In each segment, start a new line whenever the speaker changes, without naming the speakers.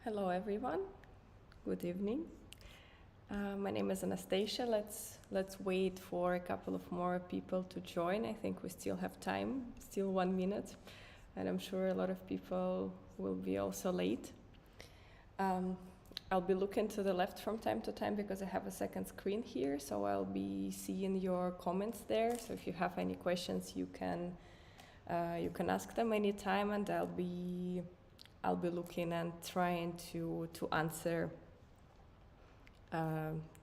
Hello everyone, good evening. My name is Anastasia. Let's wait for a couple of more people to join. I think we still have time, still 1 minute, and I'm sure a lot of people will be also late. I'll be looking to the left from time to time because I have a second screen here, so I'll be seeing your comments there. So if you have any questions, you can ask them anytime, and I'll be looking and trying to answer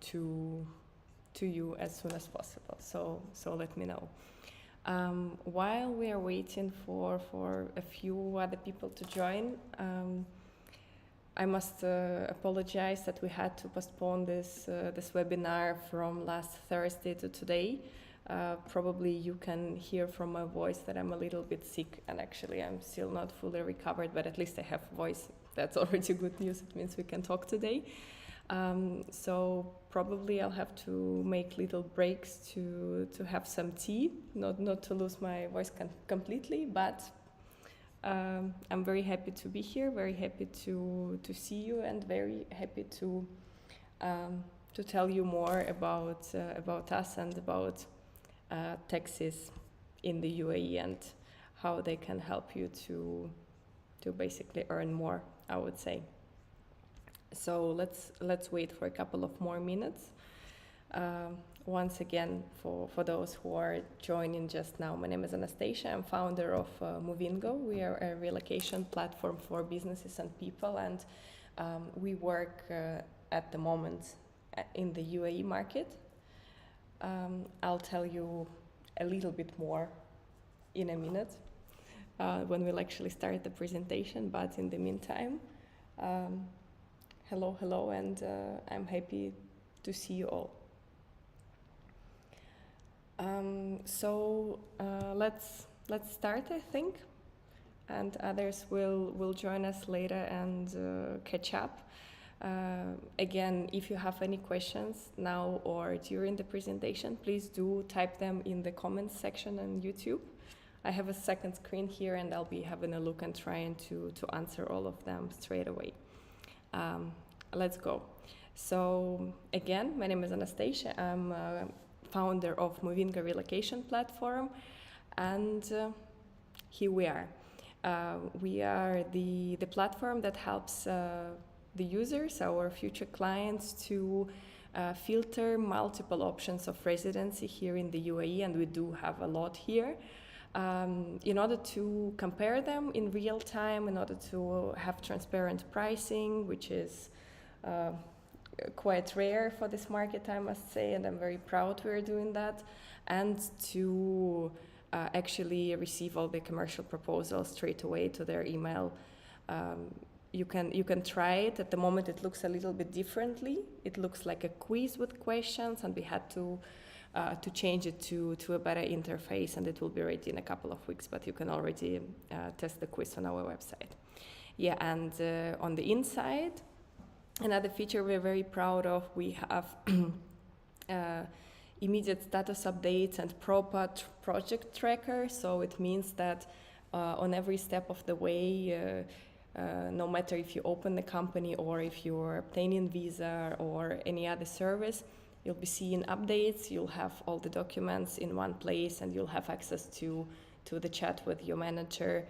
to you as soon as possible. So let me know. While we are waiting for a few other people to join, I must apologize that we had to postpone this webinar from last Thursday to today. Probably you can hear from my voice that I'm a little bit sick, and actually I'm still not fully recovered, but at least I have voice. That's already good news. It means we can talk today. So probably I'll have to make little breaks to have some tea, not to lose my voice completely, but I'm very happy to be here, very happy to see you, and very happy to tell you more about us and about taxes in the UAE and how they can help you to basically earn more, I would say. So let's wait for a couple of more minutes. Once again, for those who are joining just now, my name is Anastasia. I'm founder of Movingo. We are a relocation platform for businesses and people, and we work at the moment in the UAE market. I'll tell you a little bit more in a minute when we'll actually start the presentation, but in the meantime, hello, and I'm happy to see you all. So let's start, I think, and others will join us later and catch up. Again, if you have any questions now or during the presentation, please do type them in the comments section on YouTube. I have a second screen here, and I'll be having a look and trying to answer all of them straight away. Let's go. So again, my name is Anastasia. I'm founder of Movingo relocation platform, and here we are. We are the platform that helps the users, our future clients, to filter multiple options of residency here in the UAE, and we do have a lot here, in order to compare them in real time, in order to have transparent pricing, which is quite rare for this market, I must say, and I'm very proud we're doing that, and to actually receive all the commercial proposals straight away to their email. You can try it. At the moment it looks a little bit differently. It looks like a quiz with questions, and we had to change it to a better interface, and it will be ready in a couple of weeks, but you can already test the quiz on our website. Yeah, and on the inside, another feature we're very proud of, we have immediate status updates and proper project tracker. So it means that on every step of the way, no matter if you open the company or if you're obtaining visa or any other service, you'll be seeing updates, you'll have all the documents in one place, and you'll have access to the chat with your manager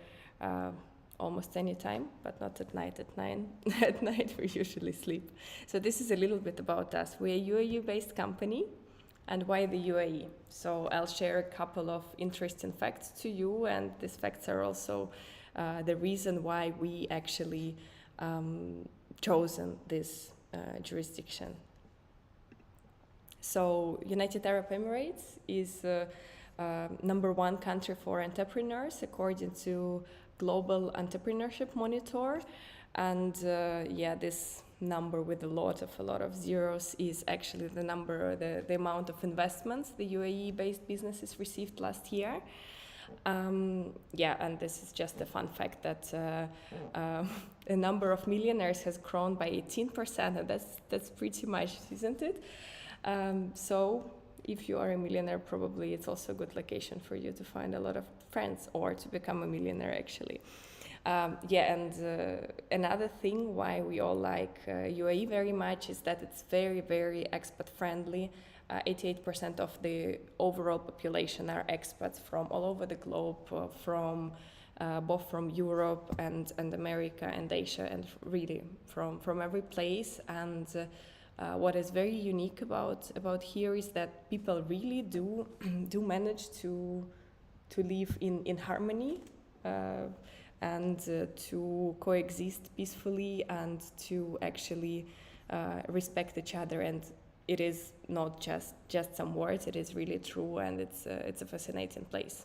almost any time, but not at night. At 9 at night we usually sleep. So this is a little bit about us. We're a UAE-based company, and why the UAE? So I'll share a couple of interesting facts to you, and these facts are also the reason why we actually chosen this jurisdiction. So United Arab Emirates is #1 country for entrepreneurs according to Global Entrepreneurship Monitor, and yeah, this number with a lot of zeros is actually the number, the amount of investments the UAE-based businesses received last year. Yeah, and this is just a fun fact that the number of millionaires has grown by 18%, and that's pretty much, isn't it? So if you are a millionaire, probably it's also a good location for you to find a lot of friends or to become a millionaire, actually. Yeah, and another thing why we all like UAE very much is that it's very, very expat friendly. 88% of the overall population are expats from all over the globe, from both from Europe and America and Asia, and really from every place. And what is very unique about here is that people really do do manage to live in harmony. And to coexist peacefully and to actually respect each other. And it is not just some words, it is really true, and it's a fascinating place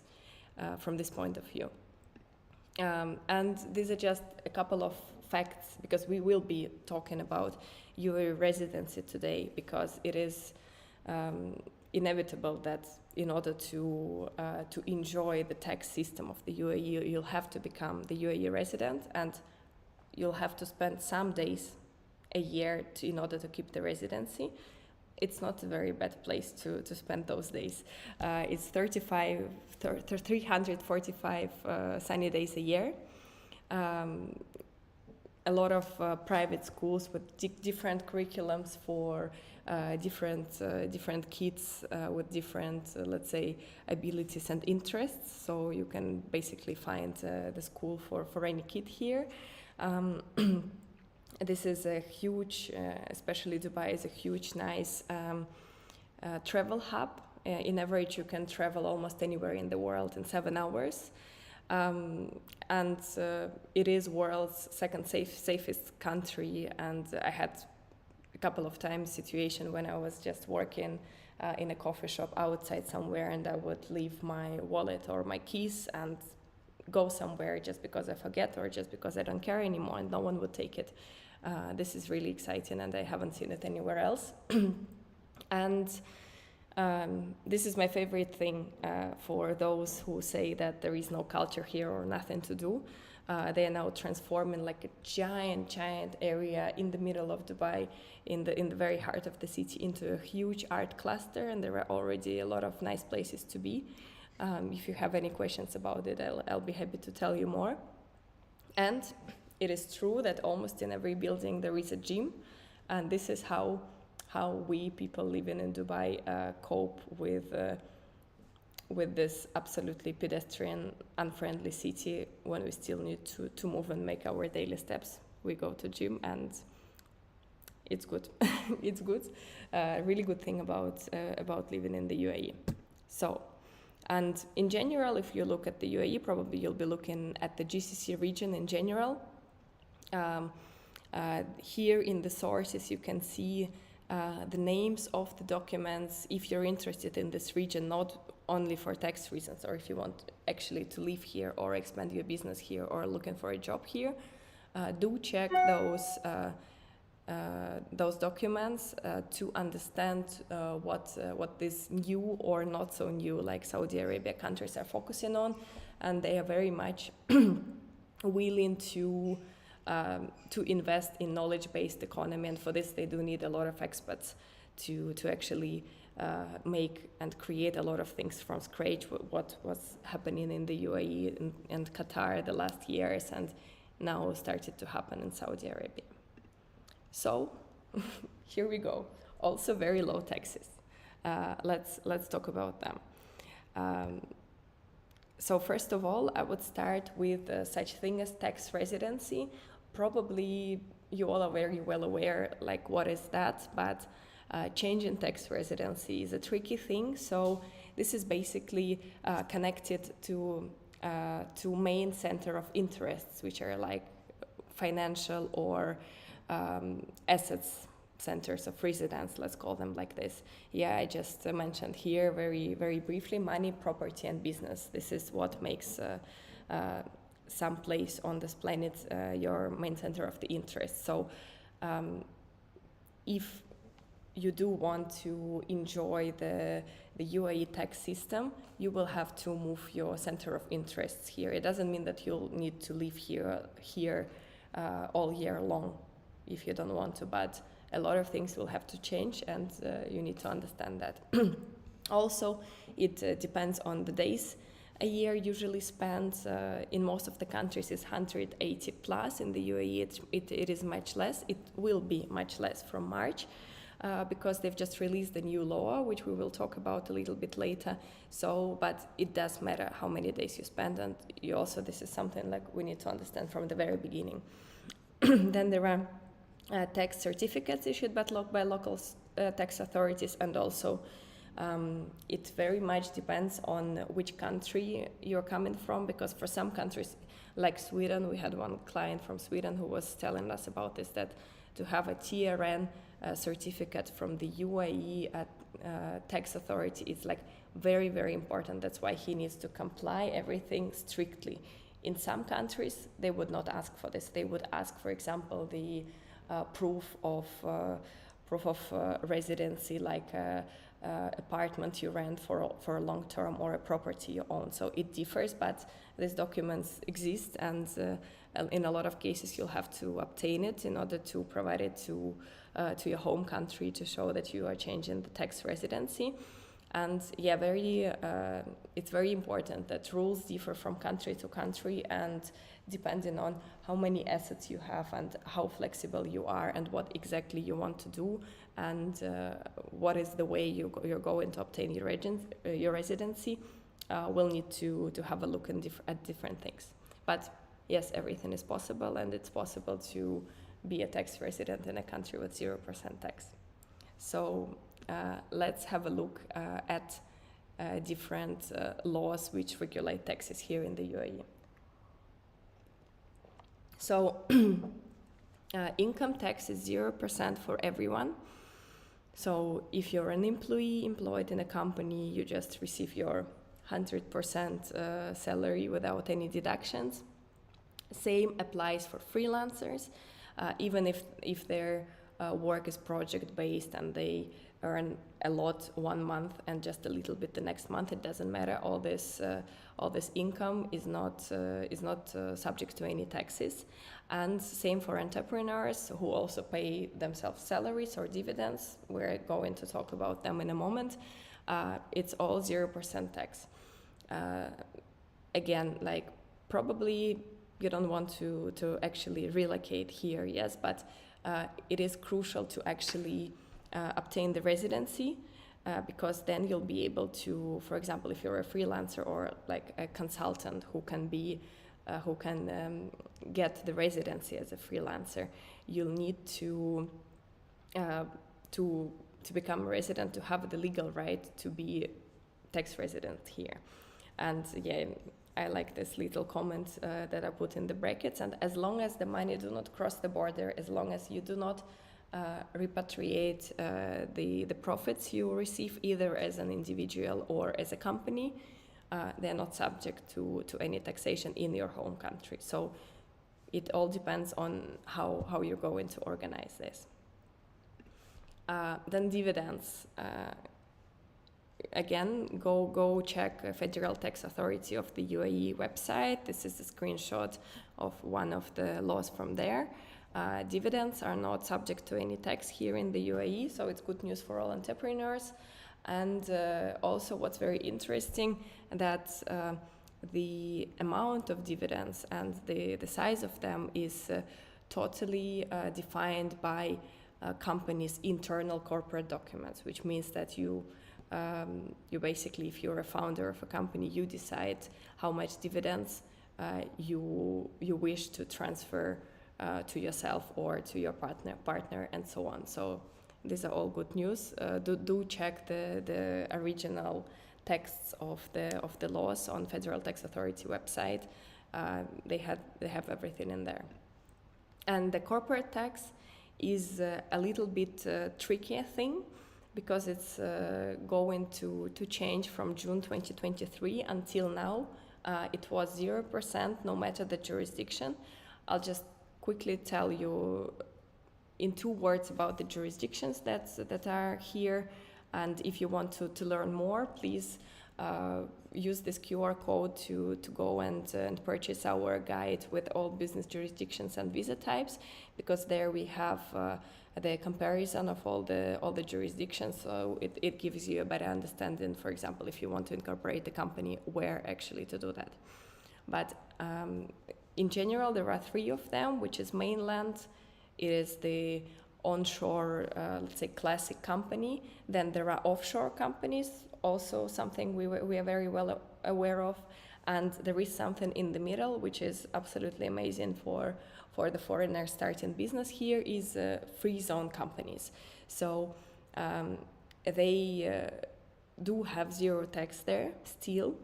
from this point of view. And these are just a couple of facts, because we will be talking about UAE residency today, because it is inevitable that in order to enjoy the tax system of the UAE, you'll have to become the UAE resident, and you'll have to spend some days a year in order to keep the residency. It's not a very bad place to spend those days. It's 345 sunny days a year. A lot of private schools with different curriculums for different kids with different, let's say, abilities and interests. So you can basically find the school for any kid here. This is a huge, especially Dubai is a huge, nice travel hub. In average, you can travel almost anywhere in the world in 7 hours. And it is world's second safest country. And I had a couple of times situation when I was just working in a coffee shop outside somewhere, and I would leave my wallet or my keys and go somewhere just because I forget or just because I don't care anymore, and no one would take it. This is really exciting, and I haven't seen it anywhere else. And this is my favorite thing for those who say that there is no culture here or nothing to do. They are now transforming like a giant area in the middle of Dubai, in the very heart of the city, into a huge art cluster, and there are already a lot of nice places to be. If you have any questions about it, I'll be happy to tell you more. And it is true that almost in every building there is a gym, and this is how we people living in Dubai cope with this absolutely pedestrian, unfriendly city when we still need to move and make our daily steps. We go to gym, and it's good. It's good. Really good thing about living in the UAE. So, and in general, if you look at the UAE, probably you'll be looking at the GCC region in general. Here in the sources, you can see the names of the documents if you're interested in this region, not only for tax reasons, or if you want actually to live here or expand your business here or looking for a job here. Do check those documents to understand what these new or not so new, like Saudi Arabia, countries are focusing on, and they are very much willing to invest in knowledge-based economy, and for this they do need a lot of experts to actually make and create a lot of things from scratch. What was happening in the UAE and Qatar the last years, and now started to happen in Saudi Arabia. So here we go. Also very low taxes. Let's talk about them. So first of all, I would start with such thing as tax residency. Probably you all are very well aware, like what is that, but changing tax residency is a tricky thing. So this is basically connected to main center of interests, which are like financial or assets centers of residence, let's call them like this. Yeah, I just mentioned here very briefly money, property, and business. This is what makes some place on this planet your main center of the interest. So if you do want to enjoy the UAE tax system, you will have to move your center of interests here. It doesn't mean that you'll need to live here all year long if you don't want to, but a lot of things will have to change, and you need to understand that. Also, it depends on the days a year usually spent in most of the countries is 180 plus. In the UAE, it is much less. It will be much less from March because they've just released a new law, which we will talk about a little bit later. So, but it does matter how many days you spend, and you also, this is something like we need to understand from the very beginning. Then there are tax certificates issued by local tax authorities, and also it very much depends on which country you're coming from, because for some countries, like Sweden, we had one client from Sweden who was telling us about this, that to have a TRN certificate from the UAE tax authority is like very, very important. That's why he needs to comply everything strictly. In some countries, they would not ask for this. They would ask, for example, the proof of residency, like apartment you rent for a long term or a property you own. So it differs, but these documents exist, and in a lot of cases you'll have to obtain it in order to provide it to your home country to show that you are changing the tax residency. And yeah, it's very important that rules differ from country to country, and depending on how many assets you have and how flexible you are and what exactly you want to do, and what is the way you're going to obtain your residency, we'll need to have a look at different things. But yes, everything is possible, and it's possible to be a tax resident in a country with 0% tax. So let's have a look at different laws which regulate taxes here in the UAE. So income tax is 0% for everyone. So if you're an employee employed in a company, you just receive your 100% salary without any deductions. Same applies for freelancers, even if their work is project-based and they earn a lot one month and just a little bit the next month, it doesn't matter. All this income is not subject to any taxes. And same for entrepreneurs who also pay themselves salaries or dividends. We're going to talk about them in a moment. It's all 0% tax. Again, like probably you don't want to actually relocate here, yes, but it is crucial to actually obtain the residency, because then you'll be able to, for example, if you're a freelancer or like a consultant who can get the residency as a freelancer, you'll need to become a resident, to have the legal right to be tax resident here. And yeah, I like this little comment that I put in the brackets. And as long as the money do not cross the border, as long as you do not repatriate the profits you receive either as an individual or as a company, they're not subject to any taxation in your home country. So it all depends on how you're going to organize this. Then dividends. Again, go check Federal Tax Authority of the UAE website. This is a screenshot of one of the laws from there. Dividends are not subject to any tax here in the UAE, so it's good news for all entrepreneurs. And also what's very interesting, that the amount of dividends and the size of them is totally defined by companies' internal corporate documents, which means that you basically, if you're a founder of a company, you decide how much dividends you wish to transfer to yourself or to your partner, and so on. So these are all good news. Do check the original texts of the laws on Federal Tax Authority website. They have everything in there. And the corporate tax is a little bit trickier thing, because it's going to change from June 2023 until now. It was 0% no matter the jurisdiction. I'll just quickly tell you in 2 words about the jurisdictions that are here. And if you want to learn more, please use this QR code to go and purchase our guide with all business jurisdictions and visa types, because there we have the comparison of all the jurisdictions, so it gives you a better understanding, for example, if you want to incorporate the company, where actually to do that. But in general, there are 3 of them, which is mainland, it is the onshore, let's say, classic company. Then there are offshore companies, also something we are very well aware of. And there is something in the middle, which is absolutely amazing for the foreigners starting business here, is free zone companies. So they do have zero tax there still,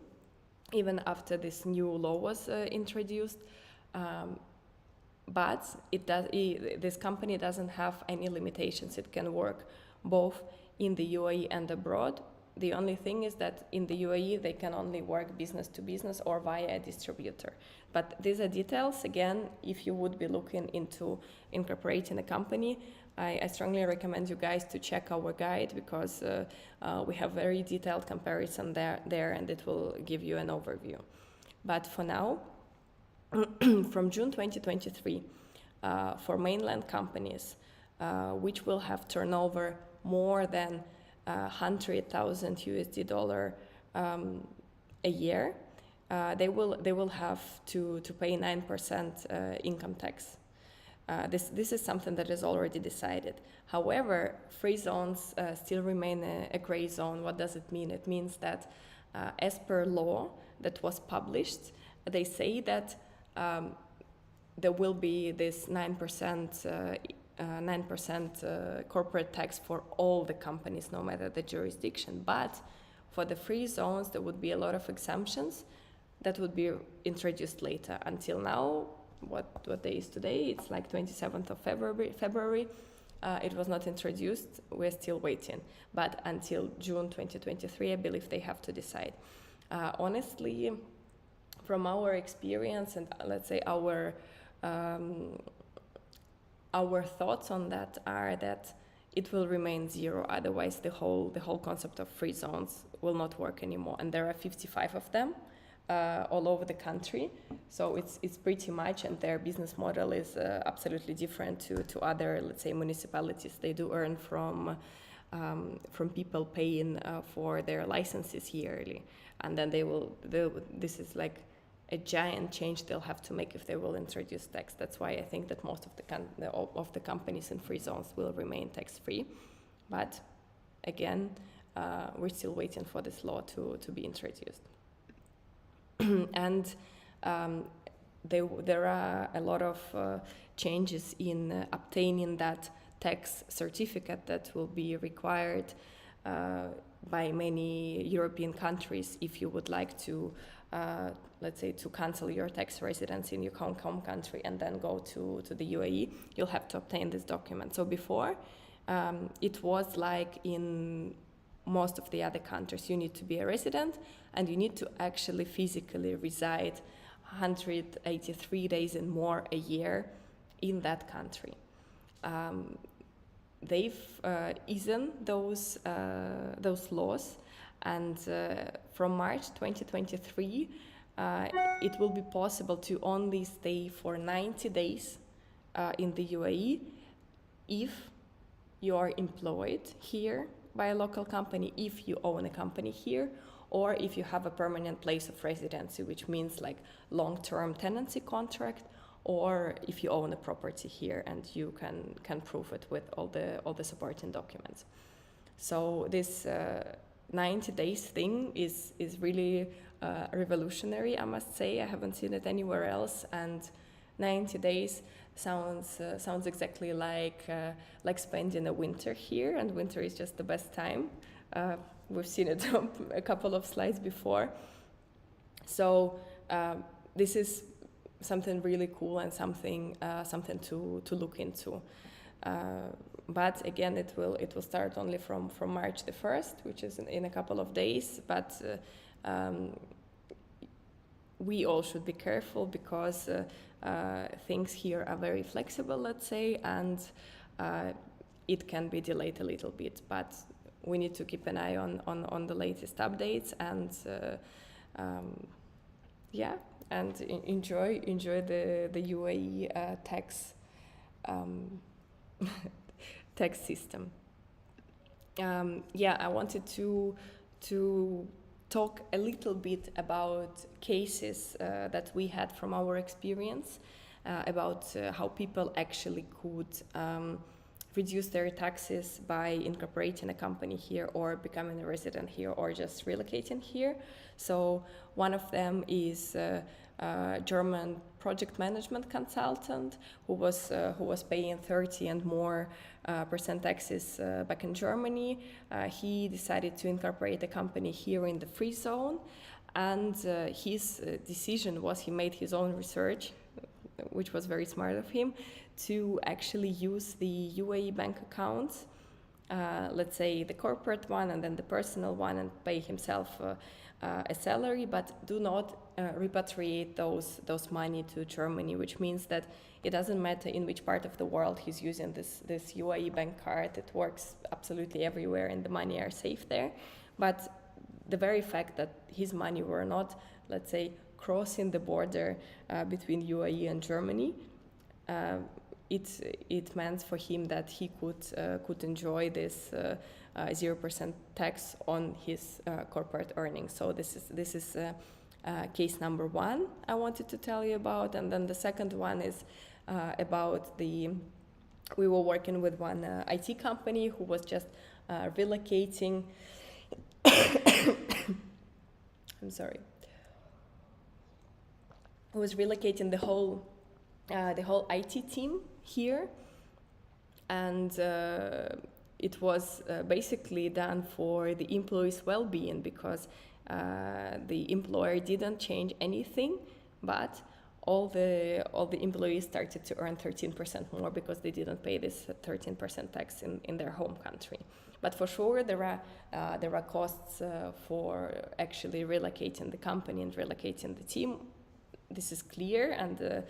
even after this new law was introduced. But this company doesn't have any limitations. It can work both in the UAE and abroad. The only thing is that in the UAE, they can only work business to business or via a distributor. But these are details. Again, if you would be looking into incorporating a company, I strongly recommend you guys to check our guide, because we have very detailed comparison there, and it will give you an overview. But for now, from June 2023, for mainland companies, which will have turnover more than $100,000 a year, they will have to pay 9% income tax. This is something that is already decided. However, free zones still remain a gray zone. What does it mean? It means that as per law that was published, they say that there will be this 9% corporate tax for all the companies, no matter the jurisdiction. But for the free zones, there would be a lot of exemptions that would be introduced later. Until now, what day is today? It's like 27th of February. It was not introduced. We're still waiting. But until June 2023, I believe they have to decide. Honestly, from our experience and let's say our thoughts on that are that it will remain zero. Otherwise, the whole concept of free zones will not work anymore. And there are 55 of them all over the country. So it's pretty much, and their business model is absolutely different to other, let's say, municipalities. They do earn from people paying for their licenses yearly, and then this is like a giant change they'll have to make if they will introduce tax. That's why I think that most of the companies in free zones will remain tax-free. But again, we're still waiting for this law to be introduced. And there are a lot of changes in obtaining that tax certificate that will be required by many European countries if you would like to, let's say, to cancel your tax residency in your home country and then go to the UAE. You'll have to obtain this document. So before, it was like in most of the other countries, you need to be a resident and you need to actually physically reside 183 days and more a year in that country. They've eased those laws, and from March 2023, it will be possible to only stay for 90 days in the UAE if you are employed here by a local company, if you own a company here, or if you have a permanent place of residency, which means like long-term tenancy contract, or if you own a property here and you can prove it with all the supporting documents. So this 90 days thing is really revolutionary, I must say. I haven't seen it anywhere else, and 90 days sounds exactly like spending a winter here, and winter is just the best time. We've seen it on a couple of slides before. So this is something really cool and something to look into. But again, it will start only from March the 1st, which is in a couple of days. But we all should be careful because things here are very flexible, let's say, and it can be delayed a little bit. But we need to keep an eye on the latest updates, and Yeah, and enjoy the UAE tax tax system. Yeah, I wanted to talk a little bit about cases that we had from our experience about how people actually could reduce their taxes by incorporating a company here or becoming a resident here or just relocating here. So one of them is a German project management consultant who was paying 30 and more percent taxes back in Germany. He decided to incorporate a company here in the free zone, and his decision was he made his own research, which was very smart of him, to actually use the UAE bank accounts, let's say the corporate one and then the personal one, and pay himself a salary, but do not repatriate those money to Germany, which means that it doesn't matter in which part of the world he's using this UAE bank card. It works absolutely everywhere and the money are safe there. But the very fact that his money were not, let's say, crossing the border between UAE and Germany, it meant for him that he could enjoy this 0% tax on his corporate earnings. So this is case number one I wanted to tell you about, and then the second one is about we were working with one IT company who was just relocating. I'm sorry. Who was relocating the whole IT team here, and it was basically done for the employees' well-being, because the employer didn't change anything, but all the employees started to earn 13% more because they didn't pay this 13% tax in their home country. But for sure, there are costs for actually relocating the company and relocating the team. This is clear, and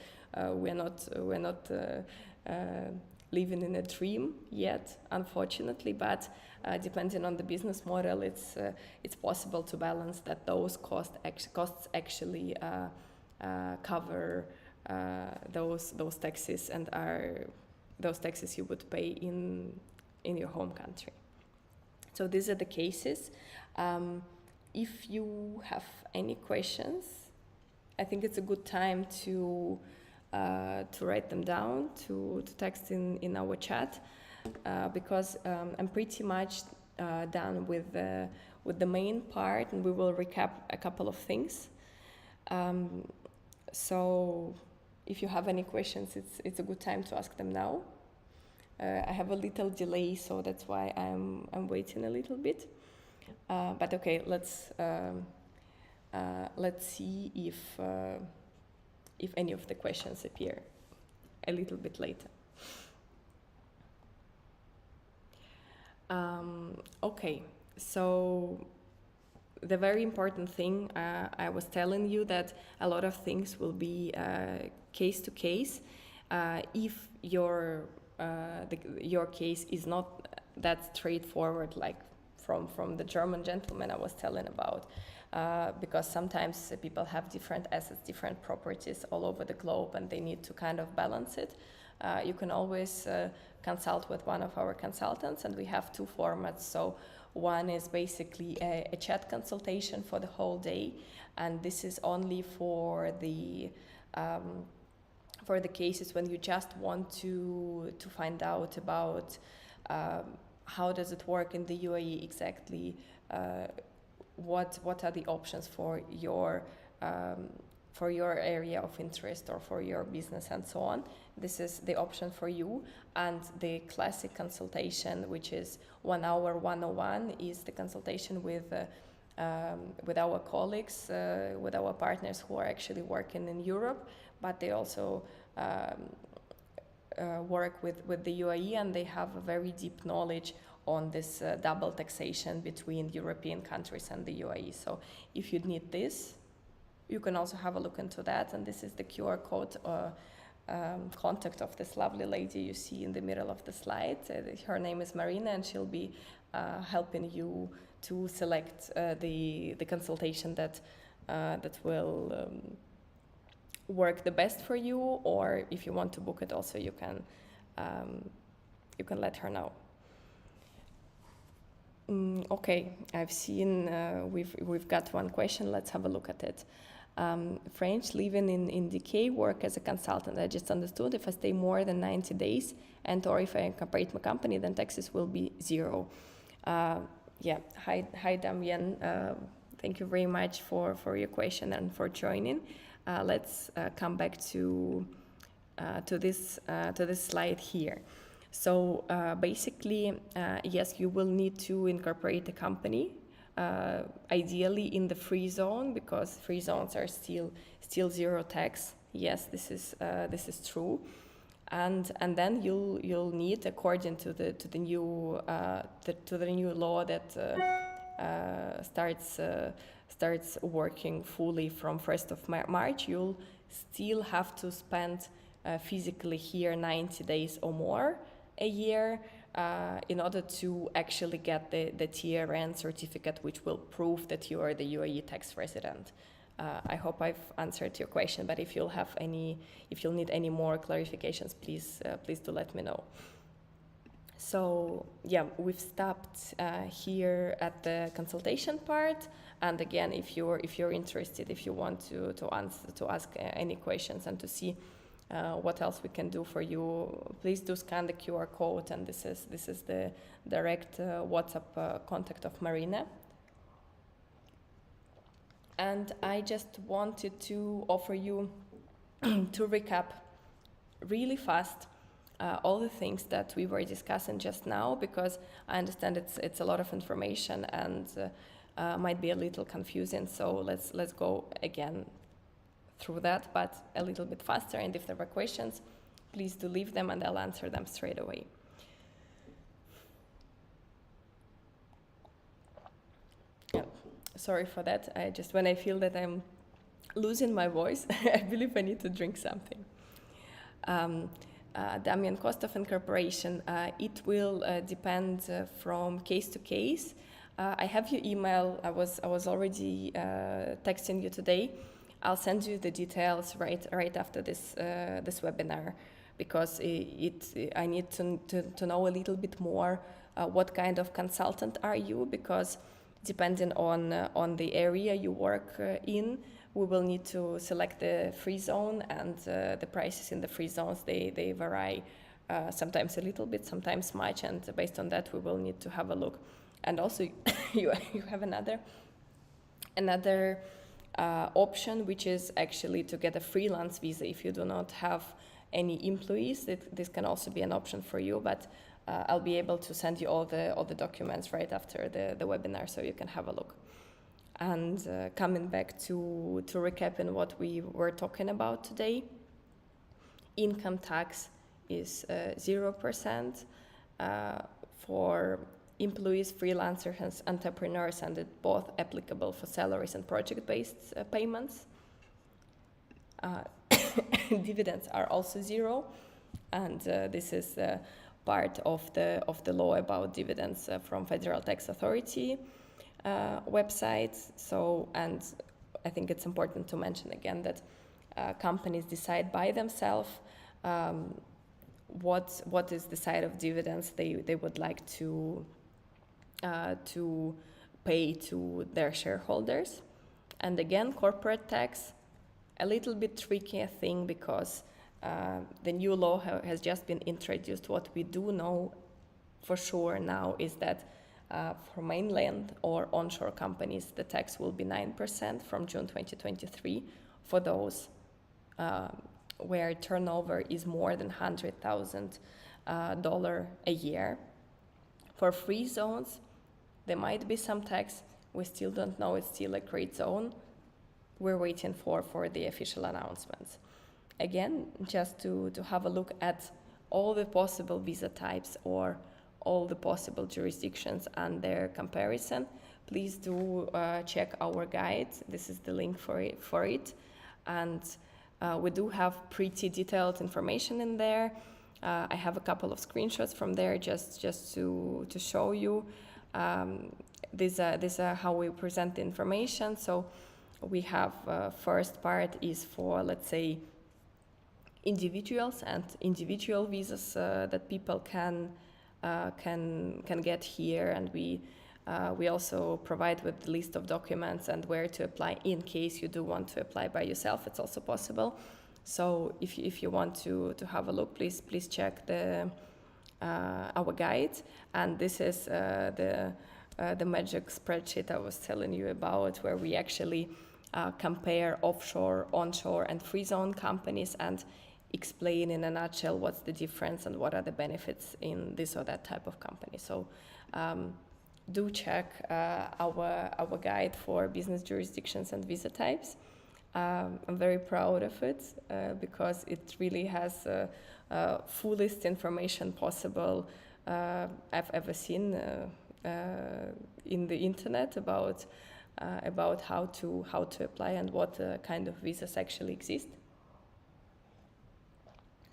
we're not living in a dream yet, unfortunately. But depending on the business model, it's possible to balance that those costs actually cover those taxes, and are those taxes you would pay in your home country. So these are the cases. If you have any questions, I think it's a good time to write them down, to text in our chat, because I'm pretty much done with the main part, and we will recap a couple of things. So if you have any questions, it's a good time to ask them now. I have a little delay, so that's why I'm waiting a little bit. But okay, let's see if any of the questions appear a little bit later. Okay, so the very important thing, I was telling you that a lot of things will be case to case. If your case is not that straightforward, like from the German gentleman I was telling about, because sometimes people have different assets, different properties all over the globe, and they need to kind of balance it. You can always consult with one of our consultants, and we have two formats. So one is basically a chat consultation for the whole day, and this is only for the cases when you just want to find out about how does it work in the UAE exactly, what are the options for your area of interest or for your business and so on. This is the option for you. And the classic consultation, which is 1 hour 101, is the consultation with our colleagues, with our partners who are actually working in Europe, but they also work with the UAE, and they have a very deep knowledge on this double taxation between European countries and the UAE. So if you need this, you can also have a look into that. And this is the QR code contact of this lovely lady you see in the middle of the slide. Her name is Marina, and she'll be helping you to select the consultation that work the best for you, or if you want to book it also, you can let her know. Okay, I've seen we've got one question. Let's have a look at it. French, living in DK, work as a consultant. I just understood if I stay more than 90 days and or if I incorporate my company, then taxes will be 0. Yeah, hi Damien. Thank you very much for your question and for joining. Let's come back to this slide here. So basically, yes, you will need to incorporate a company, ideally in the free zone, because free zones are still 0 tax. Yes, this is true, and then you'll need, according to the new law that starts working fully from 1st of March, you'll still have to spend physically here 90 days or more a year in order to actually get the TRN certificate, which will prove that you are the UAE tax resident. I hope I've answered your question, but if you'll need any more clarifications, please do let me know. So yeah, we've stopped here at the consultation part. And again, if you're interested, if you want to ask any questions and to see what else we can do for you, please do scan the QR code, and this is the direct WhatsApp contact of Marina. And I just wanted to offer you to recap really fast all the things that we were discussing just now, because I understand it's a lot of information and might be a little confusing. So let's go again through that, but a little bit faster. And if there are questions, please do leave them and I'll answer them straight away. Yeah, sorry for that. When I feel that I'm losing my voice, I believe I need to drink something. Damien, cost of incorporation, it will depend from case to case. I have your email. I was already texting you today. I'll send you the details right after this webinar, because I need to know a little bit more what kind of consultant are you, because depending on the area you work in, we will need to select the free zone, and the prices in the free zones, they vary sometimes a little bit, sometimes much, and based on that we will need to have a look. And also you have another option, which is actually to get a freelance visa if you do not have any employees. This can also be an option for you, but I'll be able to send you all the documents right after the webinar, so you can have a look. And coming back to recapping what we were talking about today, income tax is 0% for employees, freelancers, and entrepreneurs, and it's both applicable for salaries and project-based payments. Dividends are also 0, and this is part of the law about dividends from Federal Tax Authority website. So, and I think it's important to mention again that companies decide by themselves what is the side of dividends they would like to pay to their shareholders. And again, corporate tax, a little bit tricky thing, because the new law has just been introduced. What we do know for sure now is that for mainland or onshore companies, the tax will be 9% from June 2023 for those where turnover is more than $100,000 a year. For free zones, there might be some tax. We still don't know. It's still a great zone. We're waiting for the official announcements. Again, just to have a look at all the possible visa types or all the possible jurisdictions and their comparison, please do check our guide. This is the link for it. And we do have pretty detailed information in there. I have a couple of screenshots from there just to show you. These are how we present the information. So we have first part is for, let's say, individuals and individual visas that people can get here, and we also provide with the list of documents and where to apply in case you do want to apply by yourself. It's also possible. So if you want to have a look, please check our guide. And this is the magic spreadsheet I was telling you about, where we actually compare offshore, onshore, and free zone companies and explain in a nutshell what's the difference and what are the benefits in this or that type of company. So do check our guide for business jurisdictions and visa types. I'm very proud of it because it really has fullest information possible I've ever seen in the internet about how to apply and what kind of visas actually exist.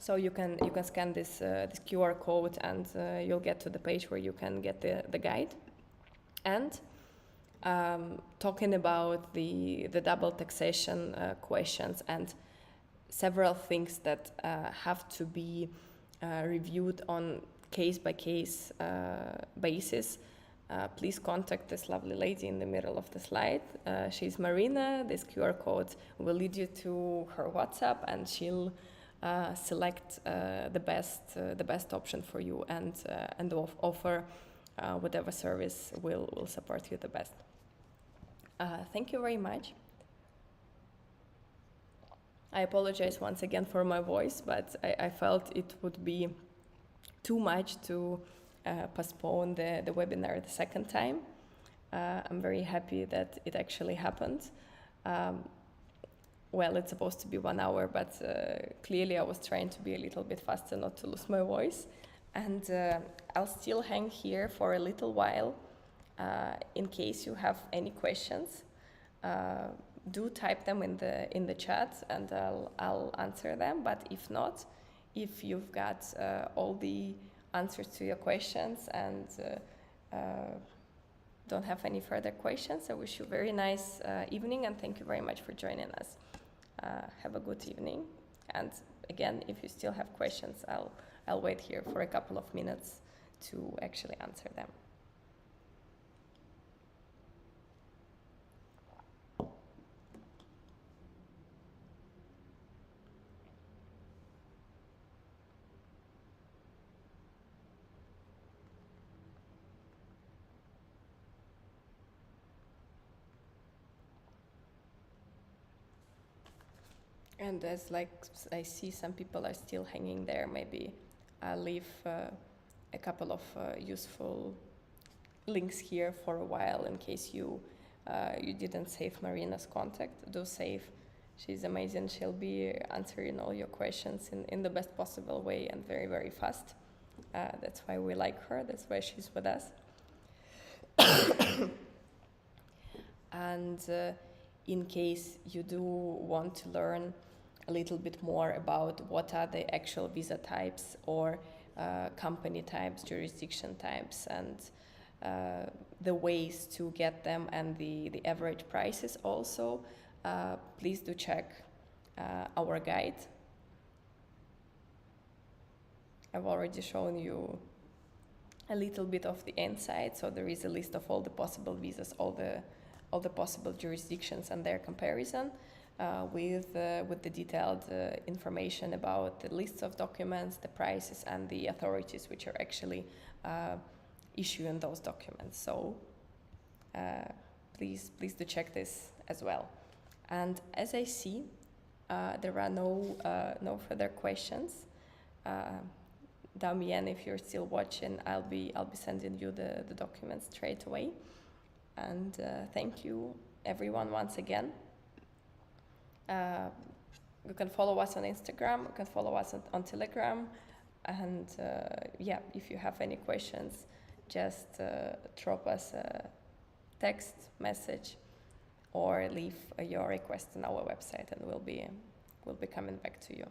So you can scan this QR code and you'll get to the page where you can get the guide. And talking about the double taxation questions and several things that have to be reviewed on case-by-case basis, please contact this lovely lady in the middle of the slide. She's Marina. This QR code will lead you to her WhatsApp, and she'll select the best option for you and offer whatever service will support you the best. Thank you very much. I apologize once again for my voice, but I felt it would be too much to postpone the webinar the second time. I'm very happy that it actually happened. Well, it's supposed to be 1 hour, but clearly I was trying to be a little bit faster not to lose my voice. And I'll still hang here for a little while in case you have any questions. Do type them in the chat and I'll answer them. But if not, if you've got all the answers to your questions and don't have any further questions, I wish you a very nice evening, and thank you very much for joining us. Have a good evening. And again, if you still have questions, I'll wait here for a couple of minutes to actually answer them. And as I see some people are still hanging there, maybe I'll leave a couple of useful links here for a while in case you didn't save Marina's contact. Do save. She's amazing. She'll be answering all your questions in the best possible way and very, very fast. That's why we like her. That's why she's with us. And in case you do want to learn a little bit more about what are the actual visa types or company types, jurisdiction types, and the ways to get them and the average prices also, please do check our guide. I've already shown you a little bit of the inside, so there is a list of all the possible visas, all the possible jurisdictions and their comparison. With the detailed information about the lists of documents, the prices, and the authorities which are actually issuing those documents. So please do check this as well. And as I see, there are no further questions. Damien, if you're still watching, I'll be sending you the documents straight away. And thank you everyone once again. You can follow us on Instagram, you can follow us on Telegram, and yeah, if you have any questions, just drop us a text message or leave your request on our website, and we'll be coming back to you.